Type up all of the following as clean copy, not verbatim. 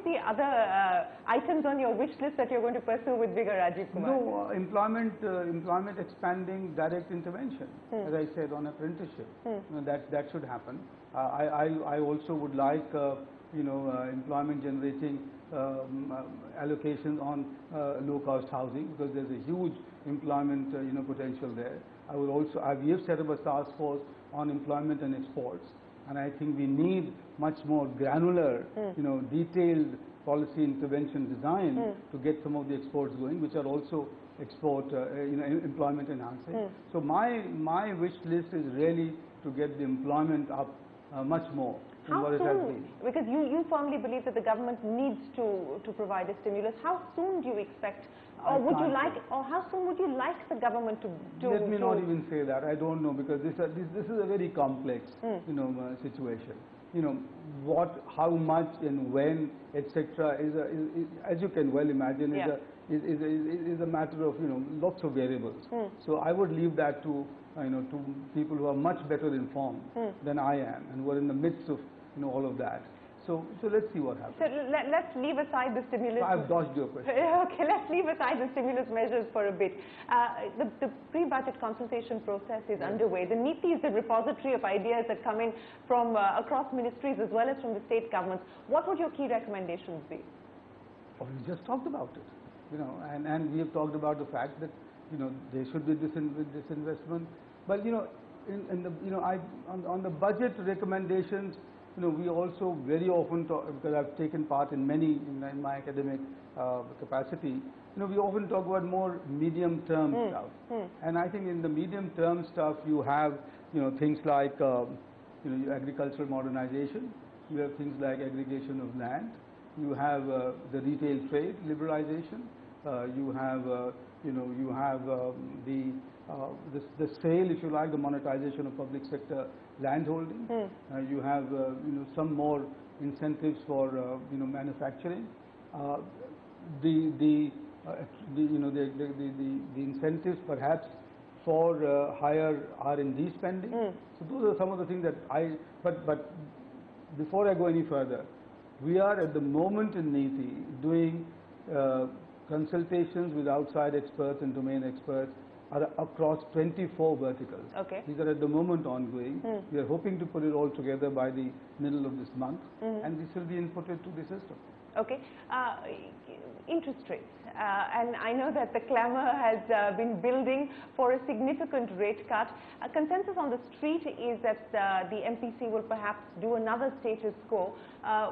see other items on your wish list that you're going to pursue with vigor, Rajiv Kumar? No, employment expanding direct intervention, as I said, on apprenticeship. You know, that should happen. I also would like employment generating allocations on low-cost housing, because there's a huge employment potential there. I would also, we have set up a task force on employment and exports, and I think we need much more granular, detailed policy intervention design to get some of the exports going, which are also employment enhancing. So my wish list is really to get the employment up much more than what it has been. Because you firmly believe that the government needs to provide a stimulus. How soon do you expect, or would you like, or how soon would you like the government to? Let me not even say that. I don't know, because this is a very complex situation. How much and when, etc. is as you can well imagine, is a matter of lots of variables. So I would leave that to to people who are much better informed than I am, and who are in the midst of all of that. So let's see what happens. So let's leave aside the stimulus. I've dodged your question. Okay, let's leave aside the stimulus measures for a bit. The pre-budget consultation process is underway. The NITI is the repository of ideas that come in from across ministries as well as from the state governments. What would your key recommendations be? Oh, we just talked about it, and we have talked about the fact that there should be this investment. But on the budget recommendations, we also very often talk, because I've taken part in many in my academic capacity. We often talk about more medium-term stuff, and I think in the medium-term stuff you have things like agricultural modernization, you have things like aggregation of land, you have the retail trade liberalization, you have the sale, if you like, the monetization of public sector landholding. You have some more incentives for manufacturing. The incentives perhaps for higher R&D spending. So those are some of the things that but before I go any further, we are at the moment in NITI doing consultations with outside experts and domain experts across 24 verticals. Okay. These are at the moment ongoing. We are hoping to put it all together by the middle of this month, and this will be inputted to the system. Okay. Interest rates. And I know that the clamor has been building for a significant rate cut. A consensus on the street is that the MPC will perhaps do another status quo.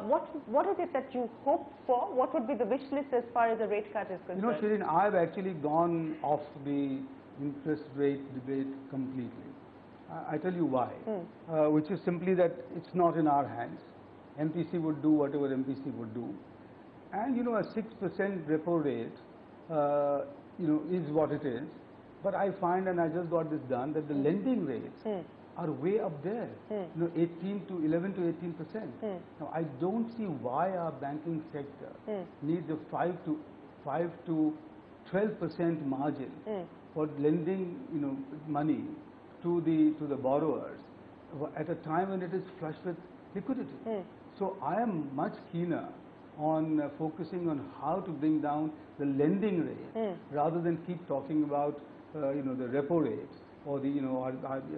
What is it that you hope for? What would be the wish list as far as the rate cut is concerned? Shirin, I've actually gone off the interest rate debate completely. I tell you why. Which is simply that it's not in our hands. MPC would do whatever MPC would do. And a 6% repo rate, is what it is. But I find, and I just got this done, that the lending rates are way up there. 11 to 18%. Now I don't see why our banking sector needs a 5 to 12% margin for lending, money to the borrowers at a time when it is flush with liquidity. So I am much keener on focusing on how to bring down the lending rate rather than keep talking about the repo rate or the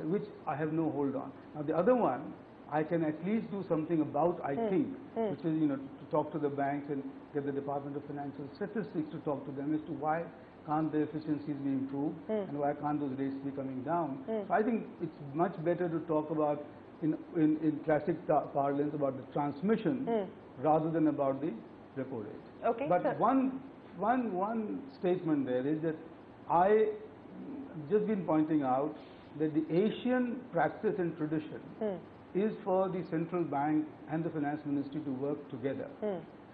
which I have no hold on. Now the other one I can at least do something about, I think, which is to talk to the banks and get the Department of Financial Statistics to talk to them as to why can't the efficiencies be improved and why can't those rates be coming down. So I think it's much better to talk about in classic parlance about the transmission rather than about the repo rate. Okay. But one statement there is that I just been pointing out that the Asian practice and tradition is for the central bank and the finance ministry to work together,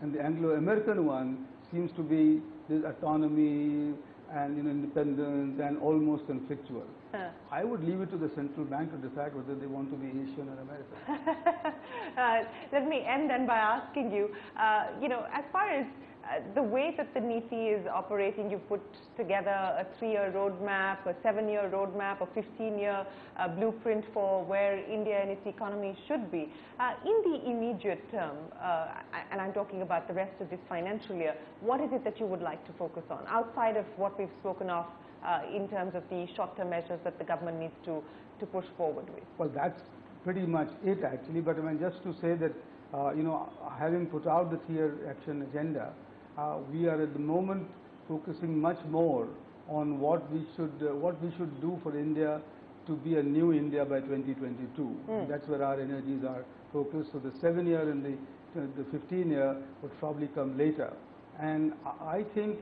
and the Anglo-American one seems to be this autonomy and independence and almost conflictual. I would leave it to the central bank to decide whether they want to be Asian or American. Let me end then by asking you, as far as the way that the NITI is operating, you've put together a 3-year roadmap, a 7-year roadmap, a 15-year blueprint for where India and its economy should be. In the immediate term, and I'm talking about the rest of this financial year, what is it that you would like to focus on, outside of what we've spoken of in terms of the short-term measures that the government needs to push forward with? Well, that's pretty much it actually, but I mean, just to say that, having put out the 3-year action agenda, we are at the moment focusing much more on what we should do for India to be a new India by 2022. That's where our energies are focused. So the 7-year and the 15-year would probably come later. And I think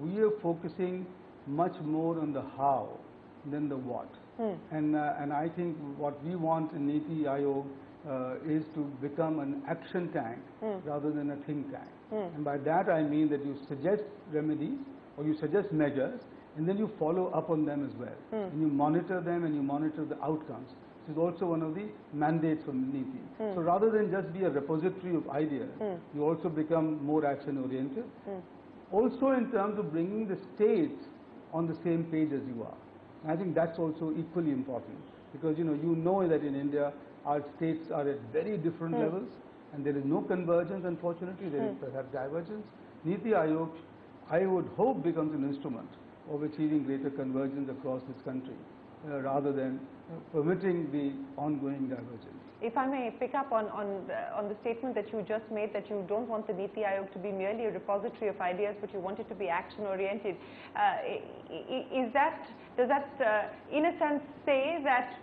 we are focusing much more on the how than the what. And I think what we want in NITI Aayog is to become an action tank rather than a think tank. And by that I mean that you suggest remedies or you suggest measures and then you follow up on them as well. And you monitor them and you monitor the outcomes. This is also one of the mandates from NITI. So rather than just be a repository of ideas, you also become more action oriented. Also in terms of bringing the states on the same page as you are. I think that's also equally important because you know that in India our states are at very different levels and there is no convergence, unfortunately, there is perhaps divergence. NITI Aayog, I would hope, becomes an instrument of achieving greater convergence across this country rather than permitting the ongoing divergence. If I may pick up on the statement that you just made, that you don't want the NITI Aayog to be merely a repository of ideas, but you want it to be action-oriented, does that in a sense say that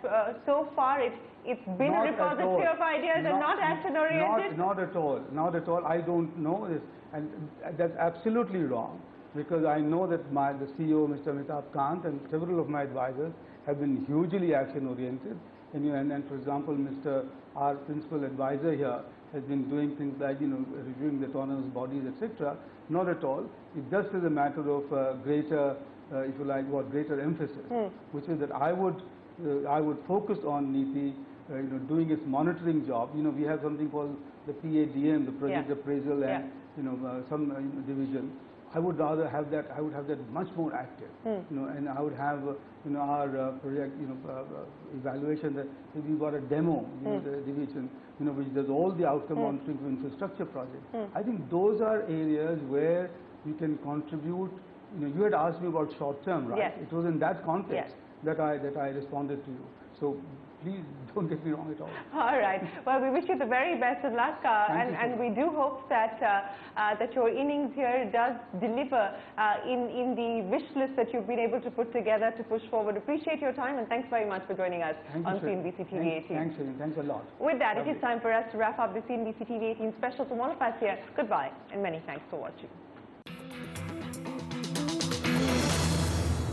so far it's been Not a repository of ideas and not action-oriented? Not at all. Not at all. I don't know this, and that's absolutely wrong, because I know that the CEO, Mr. Amitabh Kant, and several of my advisors have been hugely action-oriented. And for example, our principal advisor here has been doing things like reviewing the autonomous bodies, etc. Not at all. It just is a matter of greater, if you like, greater emphasis, which is that I would focus on NITI, doing its monitoring job. We have something called the PADM, the Project Appraisal and some division. I would rather have that. I would have that much more active, and I would have our project evaluation. That we've got a demo, the division, which does all the outcome monitoring for infrastructure projects. I think those are areas where you can contribute. You had asked me about short term, right? Yes. It was in that context that I responded to you. So please don't get me wrong at all. All right. Well, we wish you the very best of luck, and we do hope that that your innings here does deliver in the wish list that you've been able to put together to push forward. Appreciate your time, and thanks very much for joining us on CNBC TV 18. Thanks, Shane. Thanks a lot. With that, it is time for us to wrap up the CNBC TV 18 special from all of us here. Goodbye, and many thanks for watching.